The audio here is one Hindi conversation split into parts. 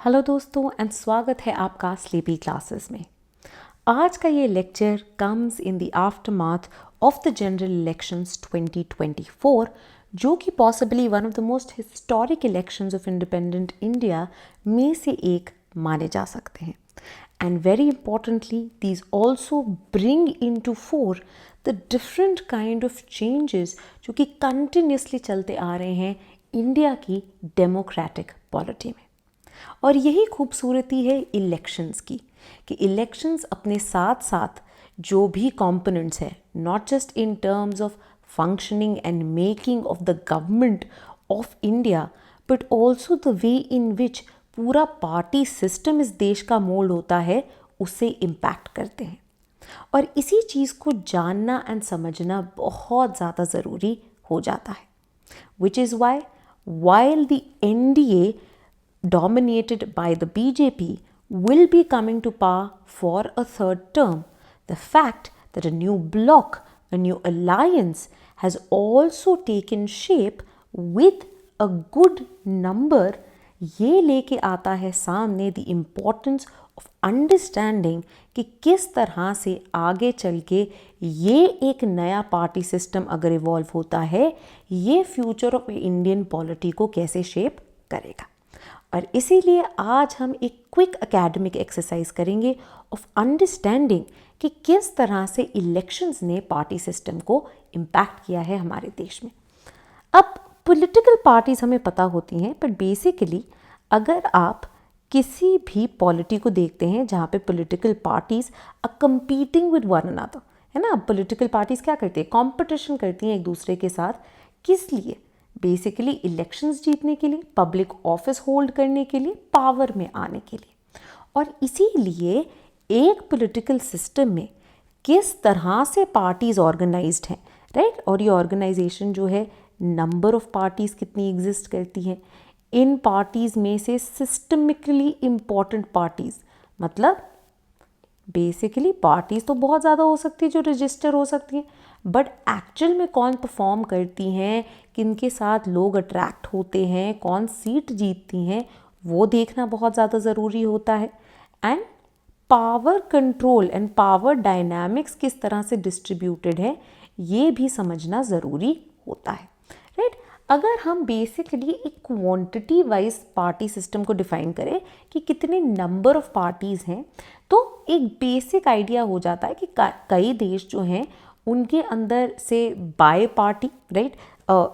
हेलो दोस्तों एंड स्वागत है आपका स्लीपी क्लासेस में। आज का ये lecture comes in the aftermath of the general elections 2024, जो कि possibly one of the most historic elections of independent India में से एक माने जा सकते हैं। And very importantly these also bring into fore the different kind of changes जो कि कंटिन्यूसली चलते आ रहे हैं इंडिया की डेमोक्रेटिक पॉलिटी में। और यही खूबसूरती है इलेक्शंस की कि इलेक्शंस अपने साथ साथ जो भी कंपोनेंट्स है, not just in terms of functioning and making of the government of India, but also the way in which पूरा पार्टी सिस्टम इस देश का मोल्ड होता है, उसे इम्पैक्ट करते हैं। और इसी चीज़ को जानना एंड समझना बहुत ज़्यादा ज़रूरी हो जाता है, which is why while the NDA dominated by the BJP will be coming to power for a third term, the fact that a new bloc, a new alliance has also taken shape with a good number, ये लेके आता है सामने the importance of understanding कि किस तरह से आगे चल के ये एक नया पार्टी सिस्टम अगर इवॉल्व होता है, ये फ्यूचर ऑफ इंडियन पॉलिटी को कैसे शेप करेगा। और इसीलिए आज हम एक क्विक एकेडमिक एक्सरसाइज करेंगे ऑफ अंडरस्टैंडिंग कि किस तरह से इलेक्शंस ने पार्टी सिस्टम को इम्पैक्ट किया है हमारे देश में। अब पॉलिटिकल पार्टीज हमें पता होती हैं, पर बेसिकली अगर आप किसी भी पॉलिटी को देखते हैं जहाँ पे political parties are competing with one another, है ना। पॉलिटिकल पार्टीज क्या करती है, कंपटीशन करती हैं एक दूसरे के साथ। किस लिए? बेसिकली इलेक्शंस जीतने के लिए, पब्लिक ऑफिस होल्ड करने के लिए, पावर में आने के लिए। और इसीलिए एक पॉलिटिकल सिस्टम में किस तरह से पार्टीज ऑर्गेनाइज्ड हैं, राइट। और ये ऑर्गेनाइजेशन जो है, नंबर ऑफ पार्टीज कितनी एग्जिस्ट करती हैं, इन पार्टीज में से सिस्टमिकली इम्पॉर्टेंट पार्टीज, मतलब बेसिकली पार्टीज तो बहुत ज़्यादा हो सकती है जो रजिस्टर हो सकती हैं, बट एक्चुअल में कौन परफॉर्म करती हैं, किनके साथ लोग अट्रैक्ट होते हैं, कौन सीट जीतती हैं, वो देखना बहुत ज़्यादा ज़रूरी होता है। And power control and power dynamics किस तरह से डिस्ट्रीब्यूटेड है, ये भी समझना ज़रूरी होता है, राइट। अगर हम बेसिकली एक क्वांटिटी वाइज पार्टी सिस्टम को डिफाइन करें कि कितने नंबर ऑफ पार्टीज़ हैं, तो एक बेसिक आइडिया हो जाता है कि कई देश जो हैं उनके अंदर से बाय पार्टी, राइट,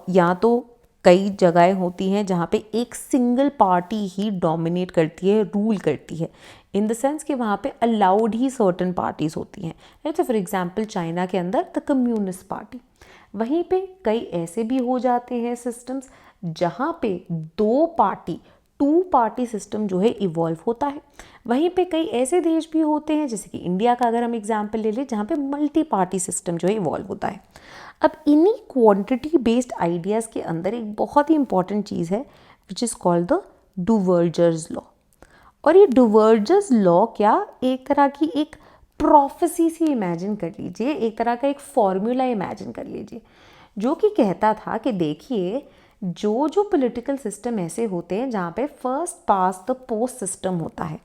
या तो कई जगहें होती हैं जहाँ पे एक सिंगल पार्टी ही डोमिनेट करती है, रूल करती है, इन द सेंस कि वहाँ पे अलाउड ही सर्टन पार्टीज़ होती हैं, राइट। फॉर एग्जांपल चाइना के अंदर द कम्युनिस्ट पार्टी। वहीं पे कई ऐसे भी हो जाते हैं सिस्टम्स जहाँ पे टू पार्टी सिस्टम जो है इवॉल्व होता है। वहीं पे कई ऐसे देश भी होते हैं, जैसे कि इंडिया का अगर हम एग्जांपल ले लें, जहाँ पे मल्टी पार्टी सिस्टम जो है इवॉल्व होता है। अब इन्हीं क्वांटिटी बेस्ड आइडियाज़ के अंदर एक बहुत ही इंपॉर्टेंट चीज़ है which is called the Duverger's law. और ये डुवर्जर्स लॉ क्या, एक तरह की एक प्रोफेसी सी इमेजिन कर लीजिए, एक तरह का एक फॉर्मूला इमेजिन कर लीजिए, जो कि कहता था कि देखिए जो पॉलिटिकल सिस्टम ऐसे होते हैं जहाँ पे first pass the post system होता है,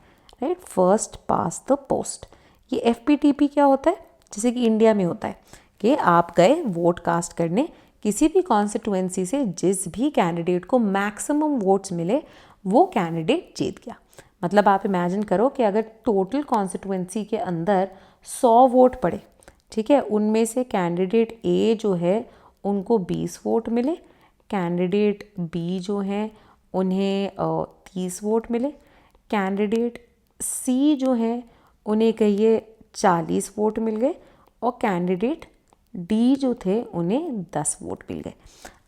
right, first pass the post. ये FPTP क्या होता है, जैसे कि इंडिया में होता है कि आप गए वोट कास्ट करने किसी भी कॉन्स्टिट्यूएंसी से, जिस भी कैंडिडेट को मैक्सिमम वोट्स मिले वो कैंडिडेट जीत गया। मतलब आप इमेजिन करो कि अगर टोटल कॉन्स्टिट्यूएंसी के अंदर 100 वोट पड़े, ठीक है, उनमें से कैंडिडेट A जो है उनको 20 वोट मिले, कैंडिडेट B जो हैं उन्हें 30 वोट मिले, कैंडिडेट C जो है उन्हें कहिए 40 वोट मिल गए, और कैंडिडेट D जो थे उन्हें 10 वोट मिल गए।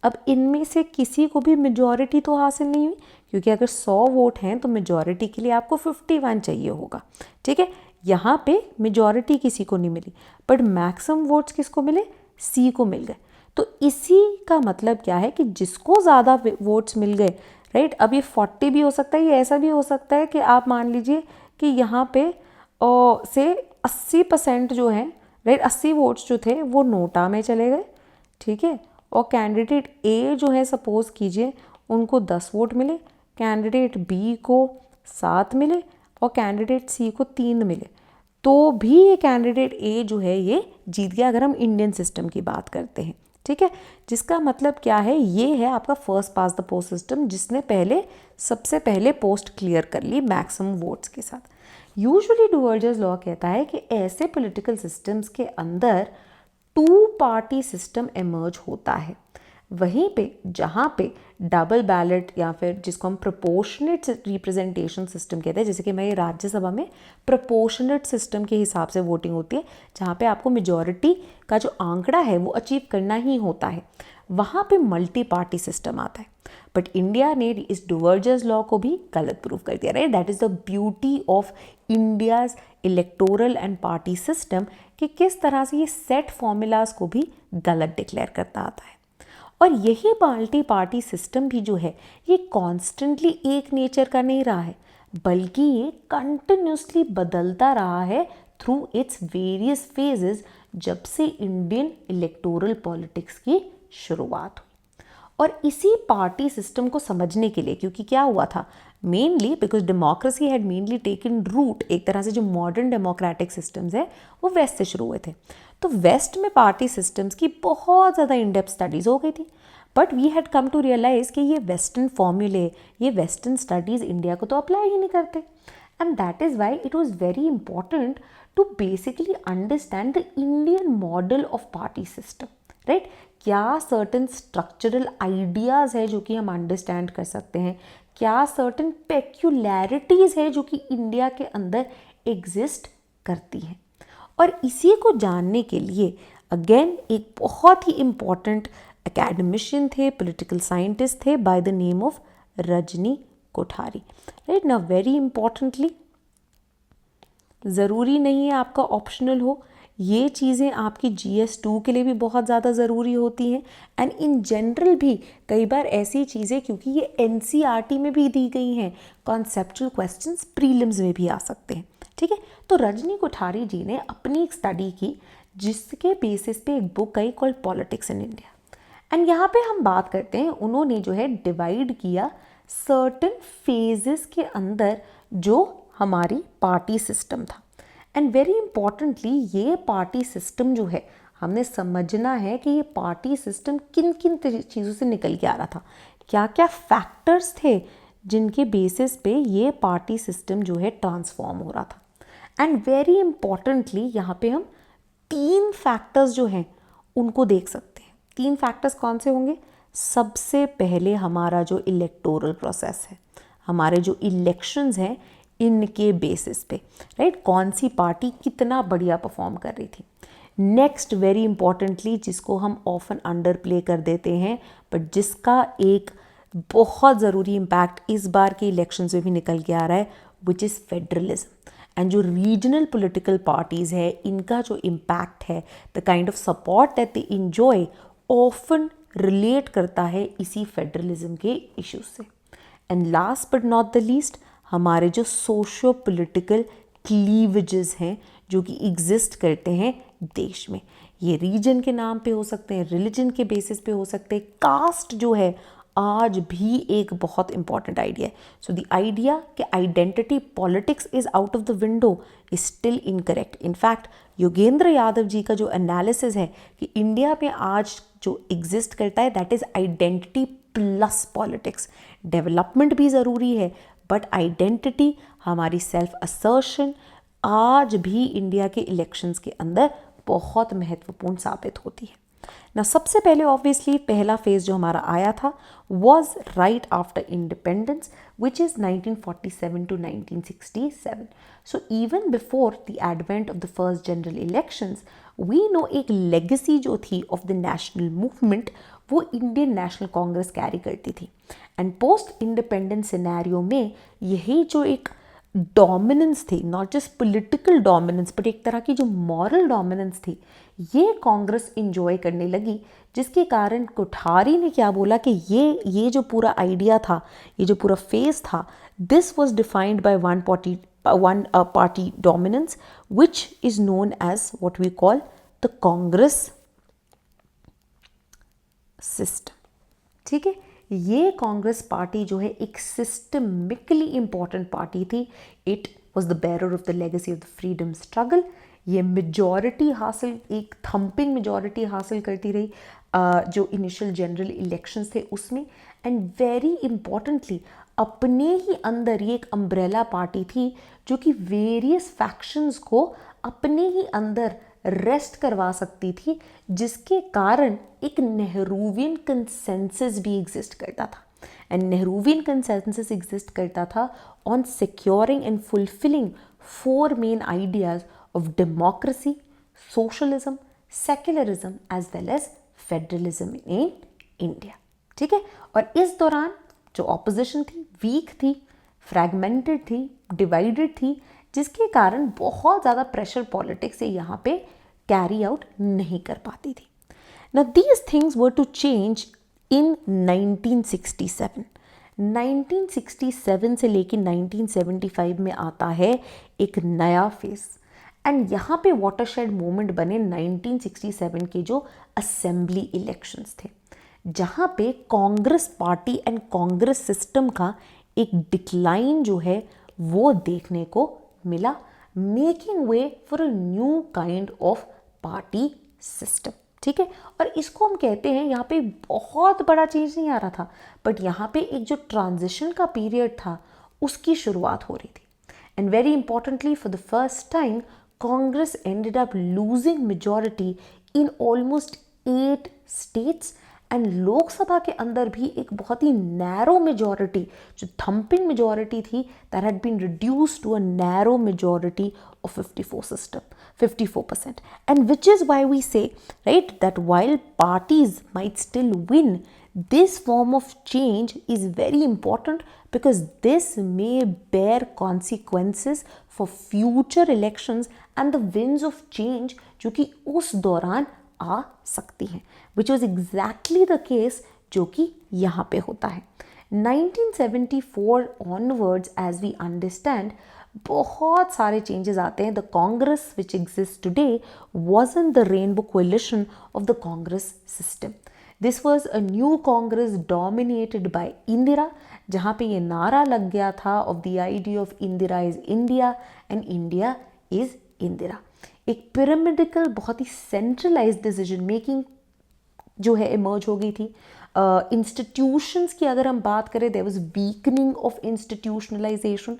अब इनमें से किसी को भी मेजॉरिटी तो हासिल नहीं हुई, क्योंकि अगर 100 वोट हैं तो मेजॉरिटी के लिए आपको 51 चाहिए होगा, ठीक है। यहाँ पे मेजॉरिटी किसी को नहीं मिली, बट मैक्सिमम वोट्स किसको मिले, C को मिल गए। तो इसी का मतलब क्या है कि जिसको ज़्यादा वोट्स मिल गए, राइट। अब ये 40 भी हो सकता है, ये ऐसा भी हो सकता है कि आप मान लीजिए कि यहाँ पे से 80% जो है, राइट, 80 वोट्स जो थे वो नोटा में चले गए, ठीक है। और कैंडिडेट A जो है सपोज कीजिए उनको 10 वोट मिले, कैंडिडेट B को 7 मिले और कैंडिडेट सी को 3 मिले, तो भी ये कैंडिडेट ए जो है ये जीत गया, अगर हम इंडियन सिस्टम की बात करते हैं। ठीक है, जिसका मतलब क्या है, ये है आपका first pass the post system, जिसने सबसे पहले पोस्ट क्लियर कर ली मैक्सिमम वोट्स के साथ। यूजुअली डुवर्जर्स लॉ कहता है कि ऐसे पॉलिटिकल सिस्टम्स के अंदर 2 पार्टी सिस्टम एमर्ज होता है। वहीं पे जहाँ पे डबल बैलेट या फिर जिसको हम प्रोपोर्शनेट रिप्रेजेंटेशन सिस्टम कहते हैं, जैसे कि हमारी राज्यसभा में प्रोपोर्शनेट सिस्टम के हिसाब से वोटिंग होती है, जहाँ पे आपको मेजॉरिटी का जो आंकड़ा है वो अचीव करना ही होता है, वहाँ पे मल्टी पार्टी सिस्टम आता है। बट इंडिया ने इस डुवर्जर्स लॉ को भी गलत प्रूव कर दिया, right. That is the beauty of India's electoral and party system कि किस तरह से ये सेट फॉर्मूलाज को भी गलत डिक्लेयर करता आता है। और यही मल्टी पार्टी सिस्टम भी जो है ये कॉन्स्टेंटली एक नेचर का नहीं रहा है, बल्कि ये कंटिन्यूसली बदलता रहा है थ्रू इट्स वेरियस फेजेस, जब से इंडियन इलेक्टोरल पॉलिटिक्स की शुरुआत हुई। और इसी पार्टी सिस्टम को समझने के लिए, क्योंकि क्या हुआ था, mainly because democracy had mainly taken root, एक तरह से जो मॉडर्न डेमोक्रेटिक सिस्टम्स है वो वेस्ट से शुरू हुए थे, तो वेस्ट में पार्टी सिस्टम्स की बहुत ज़्यादा इन डेप्थ स्टडीज़ हो गई थी। But we had come to realise कि ये वेस्टर्न फॉर्मूले, ये वेस्टर्न स्टडीज़ इंडिया को तो अप्लाई ही नहीं करते, and that is why it was very important to basically understand the Indian model of party system, right. क्या सर्टन स्ट्रक्चरल आइडियाज़ है जो कि हम अंडरस्टैंड कर सकते हैं, क्या सर्टन पेक्यूलैरिटीज़ है जो कि इंडिया के अंदर एग्जिस्ट करती हैं। और इसी को जानने के लिए अगेन एक बहुत ही इम्पॉर्टेंट एकेडमिशियन थे, पॉलिटिकल साइंटिस्ट थे by the name of Rajni Kothari, right. Now very importantly, ज़रूरी नहीं है आपका ऑप्शनल हो, ये चीज़ें आपकी GS2 के लिए भी बहुत ज़्यादा ज़रूरी होती हैं, एंड इन जनरल भी कई बार ऐसी चीज़ें, क्योंकि ये NCERT में भी दी गई हैं, कॉन्सेप्चुअल क्वेश्चंस प्रीलिम्स में भी आ सकते हैं। ठीक है, तो रजनी कोठारी जी ने अपनी एक स्टडी की जिसके बेसिस पे एक book I called politics in India, and यहाँ पे हम बात करते हैं, उन्होंने जो है डिवाइड किया सर्टन फेजेस के अंदर जो हमारी पार्टी सिस्टम था। एंड वेरी इंपॉर्टेंटली ये पार्टी सिस्टम जो है, हमने समझना है कि ये पार्टी सिस्टम किन किन चीज़ों से निकल के आ रहा था, क्या क्या फैक्टर्स थे जिनके बेसिस पे ये पार्टी सिस्टम जो है ट्रांसफॉर्म हो रहा था। एंड वेरी इंपॉर्टेंटली यहाँ पे हम 3 फैक्टर्स जो हैं उनको देख सकते हैं। 3 फैक्टर्स कौन से होंगे? सबसे पहले हमारा जो इलेक्टोरल प्रोसेस है, हमारे जो इलेक्शंस हैं, इनके बेसिस पे, राइट, कौन सी पार्टी कितना बढ़िया परफॉर्म कर रही थी। नेक्स्ट वेरी इंपॉर्टेंटली, जिसको हम ऑफन अंडर प्ले कर देते हैं, बट जिसका एक बहुत ज़रूरी इम्पैक्ट इस बार के इलेक्शंस में भी निकल के आ रहा है, विच इज़ फेडरलिज्म। एंड जो रीजनल पॉलिटिकल पार्टीज़ है, इनका जो इम्पैक्ट है, the kind of support that they enjoy, often relate करता है इसी फेडरलिज्म के इश्यूज से। And last but not the least, हमारे जो सोशो पॉलिटिकल क्लीवेजेस हैं जो कि एग्जिस्ट करते हैं देश में, ये रीजन के नाम पे हो सकते हैं, रिलीजन के बेसिस पे हो सकते हैं, कास्ट जो है आज भी एक बहुत इंपॉर्टेंट आइडिया है। सो द आइडिया कि identity politics is out of the window is still incorrect. In fact Yogendra Yadav ji का जो एनालिसिस है कि इंडिया में आज जो एग्जिस्ट करता है that is identity plus politics. Development भी ज़रूरी है, बट आइडेंटिटी, हमारी सेल्फ असर्शन आज भी इंडिया के इलेक्शंस के अंदर बहुत महत्वपूर्ण साबित होती है ना। सबसे पहले ऑब्वियसली पहला फेज जो हमारा आया था was right after independence, which is 1947 to 1967. So even before the advent of the first general elections, we know एक लेगेसी जो थी ऑफ द नेशनल मूवमेंट वो इंडियन नेशनल कांग्रेस कैरी करती थी। एंड पोस्ट इंडिपेंडेंस सिनेरियो में यही जो एक डोमिनेंस थी, not just political dominance but एक तरह की जो मॉरल डोमिनेंस थी, ये कांग्रेस इंजॉय करने लगी, जिसके कारण कोठारी ने क्या बोला कि ये जो पूरा आइडिया था, ये जो पूरा फेज था, this was defined by one party dominance which is known as what we call the Congress system. ठीक है, ये कांग्रेस पार्टी जो है एक सिस्टमिकली इम्पॉर्टेंट पार्टी थी. It was the bearer of the legacy of the freedom struggle. ये मेजॉरिटी हासिल, एक थम्पिंग मेजॉरिटी हासिल करती रही जो इनिशियल जनरल इलेक्शंस थे उसमें. एंड वेरी इम्पॉर्टेंटली अपने ही अंदर ये एक अम्ब्रेला पार्टी थी जो कि वेरियस फैक्शंस को अपने ही अंदर रेस्ट करवा सकती थी, जिसके कारण एक नेहरूवियन कंसेंसस भी एग्जिस्ट करता था. एंड नेहरूवियन कंसेंसस एग्जिस्ट करता था on securing and fulfilling 4 main ideas of democracy, socialism, secularism as well as federalism in India. ठीक है. और इस दौरान जो ऑपोजिशन थी वीक थी, फ्रैगमेंटेड थी, डिवाइडेड थी, जिसके कारण बहुत ज़्यादा प्रेशर पॉलिटिक्स यहाँ पे कैरी आउट नहीं कर पाती थी. Now these things were to change in 1967. 1967 से लेकर 1975 में आता है एक नया फेस. एंड यहाँ पे वाटरशेड मोमेंट बने 1967 के जो असेंबली इलेक्शंस थे, जहाँ पे Congress party and Congress system का एक डिक्लाइन जो है वो देखने को मिला, making way for a new kind of party system. ठीक है. और इसको हम कहते हैं, यहाँ पे बहुत बड़ा चेंज नहीं आ रहा था, बट यहाँ पे एक जो ट्रांजिशन का पीरियड था उसकी शुरुआत हो रही थी. And very importantly for the first time Congress ended up losing majority in almost 8 states. And Lok Sabha के अंदर भी एक बहुत ही नैरो मेजॉरिटी, जो थम्पिंग मेजॉरिटी थी, that had been reduced to a narrow majority of 54%. And which is why we say, right, that while parties might still win, this form of change is very important because this may bear consequences for future elections and the winds of change जो कि उस दौरान आ सकती हैं, which was exactly the case जो कि यहाँ पे होता है. 1974 onwards, as we understand, बहुत सारे चेंजेस आते हैं. The Congress which exist today wasn't the rainbow coalition of the Congress system. This was a new Congress dominated by Indira, जहाँ पे ये नारा लग गया था of the idea of Indira is India and India is Indira. एक pyramidal बहुत ही centralized decision making जो है इमर्ज हो गई थी. इंस्टीट्यूशंस की अगर हम बात करें, there was weakening of institutionalisation.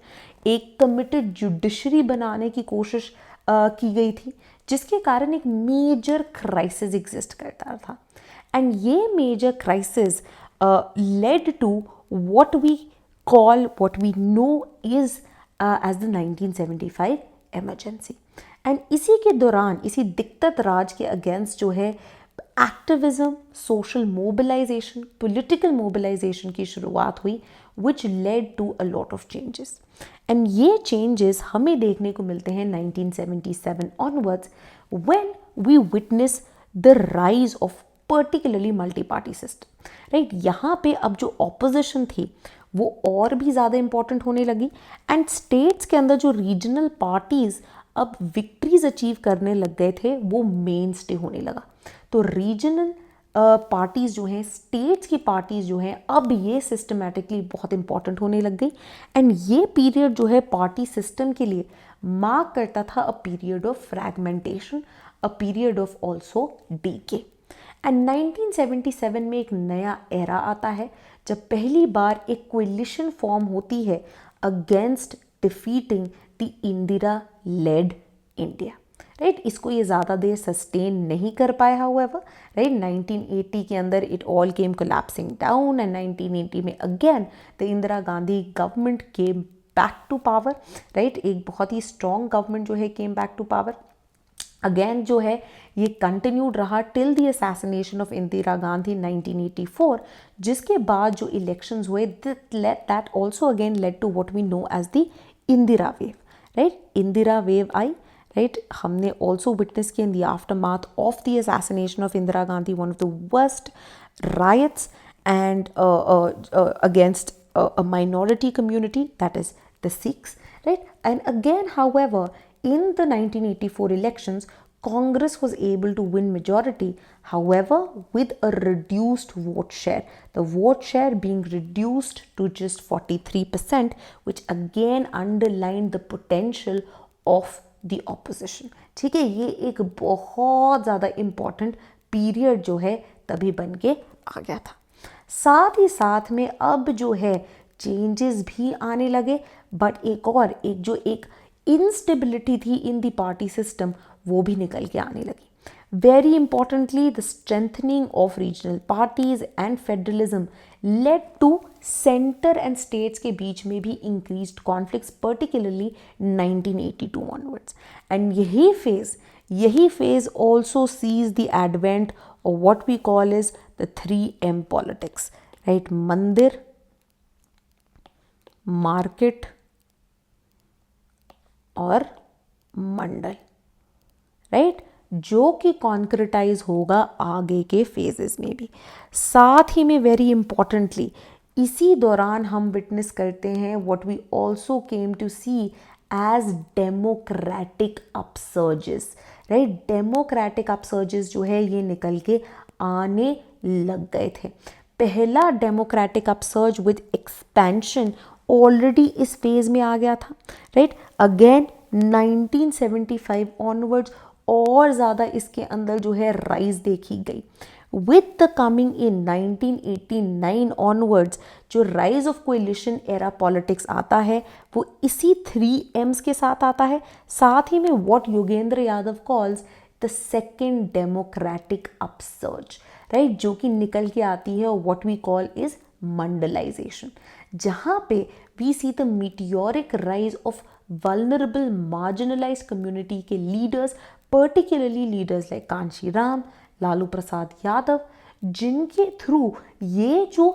एक कमिटेड जुडिशरी बनाने की कोशिश की गई थी, जिसके कारण एक मेजर क्राइसिस एग्जिस्ट करता था. एंड ये major crisis led to what we call, what we know is as the 1975 emergency. And इसी के दौरान, इसी दिक्कत राज के अगेंस्ट जो है activism, social mobilisation, political mobilisation की शुरुआत हुई, which led to a lot of changes. And ये चेंजेस हमें देखने को मिलते हैं 1977 onwards, when we witness the rise of particularly multi party system. Right. यहाँ पे अब जो ऑपोजिशन थी वो और भी ज़्यादा इंपॉर्टेंट होने लगी. एंड स्टेट्स के अंदर जो रीजनल पार्टीज अब विक्ट्रीज अचीव करने लग गए थे, वो मेन स्टे होने लगा. तो रीजनल पार्टीज़ जो हैं, स्टेट्स की पार्टीज़ जो हैं, अब ये सिस्टमेटिकली बहुत इंपॉर्टेंट होने लग गई. एंड ये पीरियड जो है पार्टी सिस्टम के लिए मार्क करता था a period of fragmentation, a period of also decay. And 1977 में एक नया एरा आता है, जब पहली बार एक कोलिशन फॉर्म होती है against defeating the Indira led India. Right. इसको ये ज़्यादा देर सस्टेन नहीं कर पाया, हाउएवर. राइट. 1980 के अंदर it all came collapsing down, and 1980 में again the Indira Gandhi government came back to power. Right. एक बहुत ही स्ट्रॉन्ग गवर्नमेंट जो है came back to power. Again जो है ये कंटिन्यूड रहा till the assassination of Indira Gandhi 1984, जिसके बाद जो इलेक्शंस हुए that also again led to what we know as the Indira wave. Right. Indira wave I. Right. हमने ऑल्सो विटनेस किया in the aftermath of the assassination of Indira Gandhi one of the worst riots and against a minority community, that is the Sikhs. Right. And again, however, in the 1984 elections, Congress was able to win majority, however, with a reduced vote share. The vote share being reduced to just 43%, which again underlined the potential of the opposition. ठीक है, ये एक बहुत ज़्यादा इम्पॉर्टेंट पीरियड जो है तभी बन के आ गया था. साथ ही साथ में अब जो है चेंजेस भी आने लगे, बट एक इंस्टेबिलिटी थी इन द पार्टी सिस्टम वो भी निकल के आने लगी. Very importantly, the strengthening of regional parties and federalism led to centre and states के बीच में भी increased conflicts, particularly 1982 onwards. And यही phase also sees the advent of what we call is the 3M politics, right? Mandir, market और मंडल, राइट? जो कि कॉन्क्रेटाइज होगा आगे के फेजेस में भी. साथ ही में वेरी इंपॉर्टेंटली इसी दौरान हम विटनेस करते हैं what we also came to see as democratic upsurges, right? Democratic upsurges जो है ये निकल के आने लग गए थे. पहला democratic upsurge with expansion already इस फेज में आ गया था, राइट? अगेन 1975 ऑनवर्ड्स और ज़्यादा इसके अंदर जो है राइज देखी गई. With the coming in 1989 onwards जो rise of coalition era politics आता है वो इसी 3Ms के साथ आता है. साथ ही में what Yogendra Yadav calls the second democratic upsurge, right? जो कि निकल के आती है what we call is Mandalisation, जहाँ पे we see the meteoric rise of vulnerable marginalized community के leaders, particularly leaders like Kanshiram, Lalu Prasad Yadav, जिनके थ्रू ये जो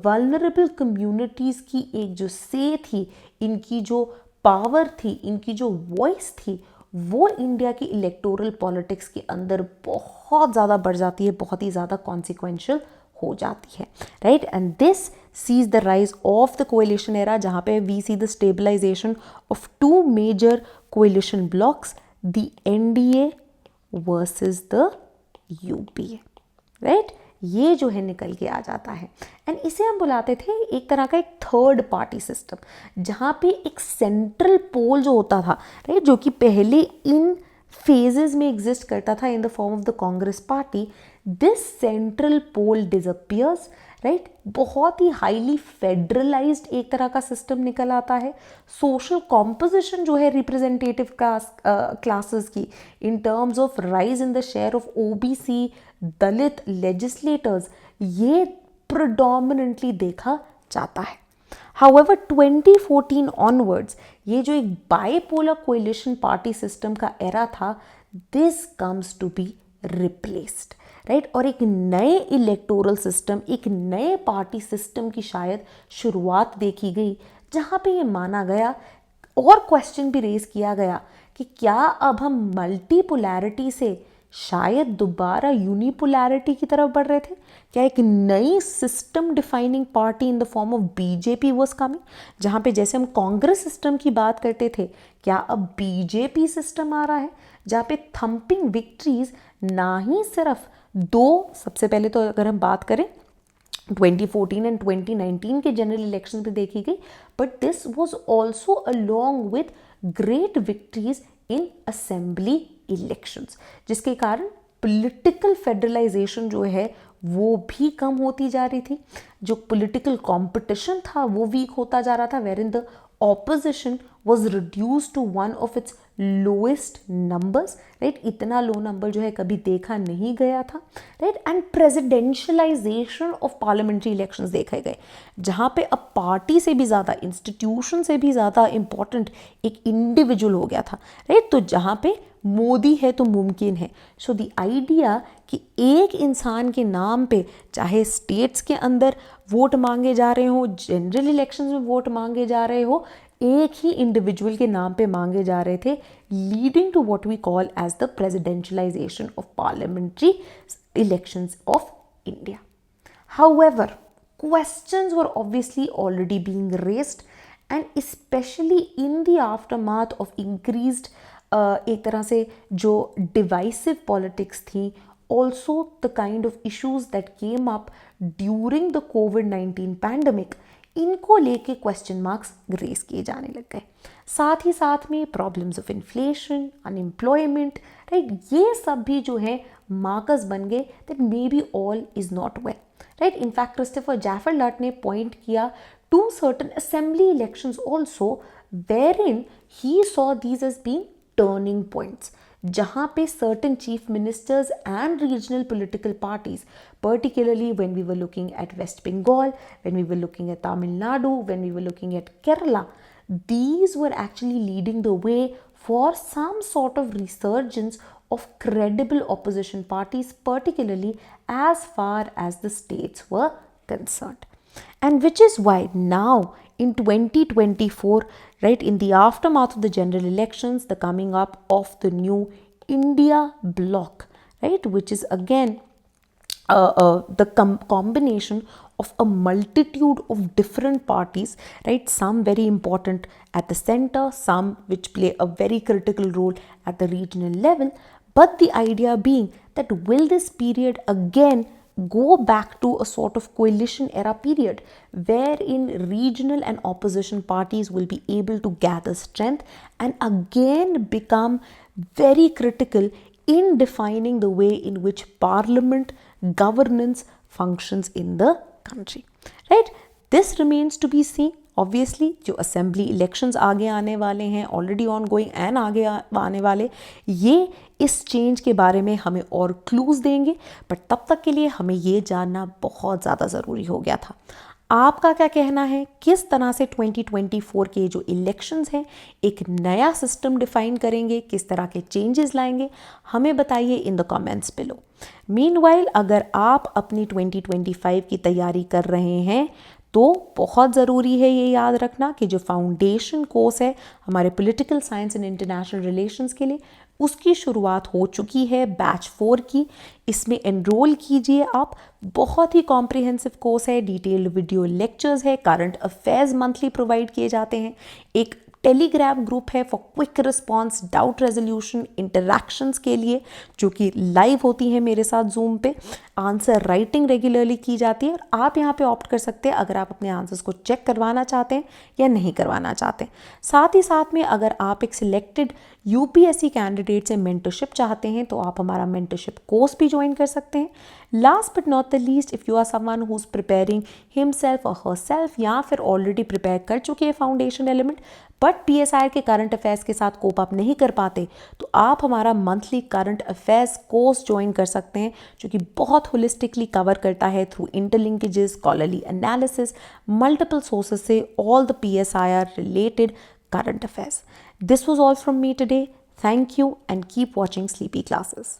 vulnerable communities की एक जो से थी, इनकी जो पावर थी, इनकी जो वॉइस थी, वो इंडिया की इलेक्टोरल पॉलिटिक्स के अंदर बहुत ज़्यादा बढ़ जाती है, बहुत ही ज़्यादा कॉन्सिक्वेंशियल हो जाती है, right? And this sees the rise of the coalition era, जहाँ पे we see the stabilization of two major coalition blocks, the NDA versus the UPA, right? ये जो है निकल के आ जाता है. एंड इसे हम बुलाते थे एक तरह का एक थर्ड पार्टी सिस्टम, जहाँ पे एक सेंट्रल पोल जो होता था, राइट? जो कि पहले इन फेजेस में एग्जिस्ट करता था in the form of the Congress party. This central pole disappears, right? बहुत ही हाईली फेडरलाइज्ड एक तरह का सिस्टम निकल आता है. सोशल कॉम्पोजिशन जो है रिप्रेजेंटेटिव क्लासेस की in terms of rise in the share of OBC, Dalit legislators, ये प्रिडोमिनेंटली देखा जाता है. However, 2014 onwards ये जो एक बाइपोलर कोलिशन पार्टी सिस्टम का एरा था, this comes to be replaced, right? और एक नए इलेक्टोरल सिस्टम, एक नए पार्टी सिस्टम की शायद शुरुआत देखी गई, जहाँ पे ये माना गया और क्वेश्चन भी रेज किया गया कि क्या अब हम मल्टीपोलैरिटी से शायद दोबारा यूनिपोलैरिटी की तरफ बढ़ रहे थे? क्या एक नई system defining party in the form of BJP was coming, जहाँ पे जैसे हम कांग्रेस सिस्टम की बात करते थे, क्या अब बीजेपी सिस्टम आ रहा है, जहाँ पे थम्पिंग विक्ट्रीज ना ही सिर्फ दो, सबसे पहले तो अगर हम बात करें 2014 एंड 2019 के जनरल इलेक्शन पे देखी गई, but this was also along with great victories in assembly elections, जिसके कारण पॉलिटिकल फेडरलाइजेशन जो है वो भी कम होती जा रही थी. जो पॉलिटिकल कंपटीशन था वो वीक होता जा रहा था, where in the opposition was reduced to one of its lowest numbers, right? इतना लो नंबर जो है कभी देखा नहीं गया था, right? And presidentialization of parliamentary elections देखे गए, जहाँ पे अब पार्टी से भी ज़्यादा, इंस्टीट्यूशन से भी ज़्यादा इम्पॉर्टेंट एक इंडिविजुअल हो गया था, right? तो जहाँ पे मोदी है तो मुमकिन है. सो द आइडिया कि एक इंसान के नाम पे चाहे स्टेट्स के अंदर वोट मांगे जा रहे हो, जनरल इलेक्शंस में वोट मांगे जा रहे हो, एक ही इंडिविजुअल के नाम पे मांगे जा रहे थे, leading to what we call as the presidentialisation of parliamentary elections of India. However, questions were obviously already being raised, and especially in the aftermath of increased एक तरह से जो डिवाइसिव पॉलिटिक्स थी, also the kind of issues that came up during the covid pandemic, इनको लेके क्वेश्चन मार्क्स रेस किए जाने लग गए। साथ ही साथ में problems of inflation, unemployment, right, ये सब भी जो है मार्कर्स बन गए that may be all is not well, right. In fact Christophe Jaffrelot ने पॉइंट किया to certain assembly elections also wherein he saw these as being turning points, जहाँ पे certain chief ministers and regional political parties, particularly when we were looking at West Bengal, when we were looking at Tamil Nadu, when we were looking at Kerala, these were actually leading the way for some sort of resurgence of credible opposition parties, particularly as far as the states were concerned. And which is why now in 2024, right, in the aftermath of the general elections, the coming up of the new India bloc, right, which is again the combination of a multitude of different parties, right, some very important at the center, some which play a very critical role at the regional level, but the idea being that will this period again go back to a sort of coalition era period wherein regional and opposition parties will be able to gather strength and again become very critical in defining the way in which parliament governance functions in the country, right? This remains to be seen. Obviously जो असेंबली इलेक्शंस आगे आने वाले हैं, ऑलरेडी ऑन गोइंग एंड आगे आने वाले, ये इस चेंज के बारे में हमें और क्लूज देंगे, बट तब तक के लिए हमें ये जानना बहुत ज़्यादा ज़रूरी हो गया था। आपका क्या कहना है, किस तरह से 2024 के जो इलेक्शंस हैं एक नया सिस्टम डिफाइन करेंगे, किस तरह के चेंजेस लाएंगे, हमें बताइए in the comments below. Meanwhile अगर आप अपनी 2025 की तैयारी कर रहे हैं तो बहुत ज़रूरी है ये याद रखना कि जो फाउंडेशन कोर्स है हमारे political science and international relations के लिए, उसकी शुरुआत हो चुकी है बैच 4 की। इसमें एनरोल कीजिए आप। बहुत ही कॉम्प्रिहेंसिव कोर्स है, डिटेल्ड वीडियो लेक्चर्स है, करंट अफेयर्स मंथली प्रोवाइड किए जाते हैं, एक टेलीग्राम ग्रुप है for quick response, doubt resolution, interactions के लिए जो कि लाइव होती हैं मेरे साथ जूम पे, आंसर राइटिंग रेगुलरली की जाती है और आप यहाँ पे ऑप्ट कर सकते हैं अगर आप अपने आंसर्स को चेक करवाना चाहते हैं या नहीं करवाना चाहते। साथ ही साथ में अगर आप एक सिलेक्टेड यूपीएससी कैंडिडेट से मेंटरशिप चाहते हैं तो आप हमारा मेंटरशिप कोर्स भी ज्वाइन कर सकते हैं। Last but not the least, if you are someone who is preparing himself और हरसेल्फ या फिर ऑलरेडी प्रिपेयर कर चुके हैं फाउंडेशन एलिमेंट बट पीएसआई के करंट अफेयर्स के साथ कोप अप नहीं कर पाते, तो आप हमारा monthly current affairs course join कर सकते हैं जो कि बहुत होलिस्टिकली कवर करता है through interlinkages, scholarly analysis, multiple sources से all the PSIR related current affairs. This was all from me today. Thank you and keep watching Sleepy Classes.